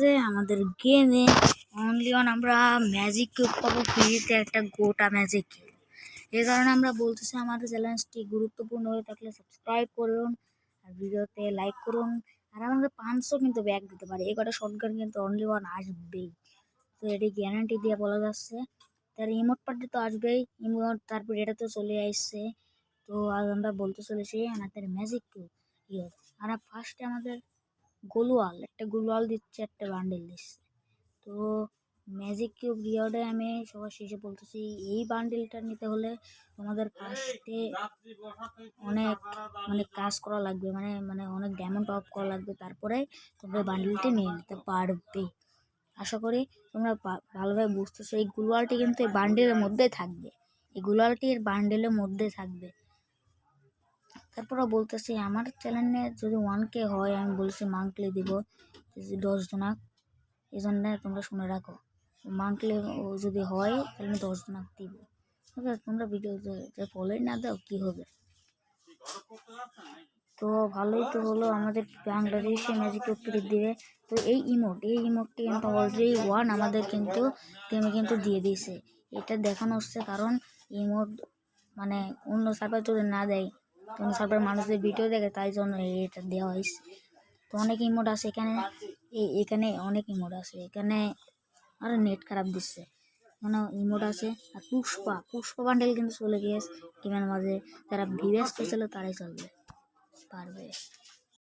যে আমাদের গেমে অনলি অন আমরা ম্যাজিক কিউব পাবো ফ্রিতে, একটা গোটা ম্যাজিক কিউব। এই কারণে আমরা বলতেছি আমাদের চ্যালেঞ্জটি গুরুত্বপূর্ণ হয়ে থাকলে সাবস্ক্রাইব করুন আর ভিডিওতে লাইক করুন। আর আমাদের 500 কিন্তু ব্যাগ দিতে পারে, এই কটা শটগান কিন্তু অনলি ওয়ান আসবেই, তো এটি গ্যারান্টি দিয়ে বলা যাচ্ছে। তার ইমোট পার্টি তো আসবেই, ইমোট তারপর এটা তো চলে আসছে। তো আজ আমরা বলতে চলেছি আমাদের ম্যাজিক কিউব ইয়ে। আর ফার্স্টে আমাদের একটা গ্লোয়াল দিচ্ছে, একটা বান্ডেল দিচ্ছে। তো ম্যাজিক কিউব রিওয়ার্ডে আমি সবার শেষে বলতেছি এই বান্ডেলটা নিতে হলে তোমাদের ফার্স্টে অনেক কাজ করা লাগবে, মানে অনেক ডায়মন্ড অফ করা লাগবে, তারপরে তোমরা বান্ডেলটি নিয়ে নিতে পারবে। আশা করি তোমরা ভালোভাবে বুঝতেছো। এই গ্লোয়ালটি কিন্তু এই বান্ডেলের মধ্যে থাকবে, এই গ্লোয়ালটি এর বান্ডেলের মধ্যে থাকবে। তারপরে বলতেছি আমার চ্যানেলে যদি 1K হয় আমি বলছি মান্থলি দিব 10 জনা, এই জন্য তোমরা শুনে রাখো। মান্থলি যদি হয় তাহলে আমি 10 জনা দিব। ওকে, তোমরা ভিডিওতে ফলোই না দাও কী হবে? তো ভালোই তো হলো, আমাদের বাংলাদেশে ম্যাজিক ফ্রি দিবে। তো এই ইমোটটি কিন্তু অলরেডি আমাদের কিন্তু গেমে কিন্তু দিয়ে দিয়েছে। এটা দেখানো হচ্ছে কারণ ইমোট মানে অন্য সার্ভার যদি না দেয়, অন্য সার্ভার মানুষদের ভিডিও দেখে, তাই জন্য এটা দেওয়া হয়েছে। তো অনেক ইমোট আছে এখানে অনেক ইমোট আছে এখানে, আরও নেট খারাপ দিচ্ছে, মানে ইমোট আছে। আর পুষ্পা বান্ডেল কিন্তু চলে গিয়েছে গেমের মাঝে, যারা ভিভেস ছিল তারাই চলবে পারবে।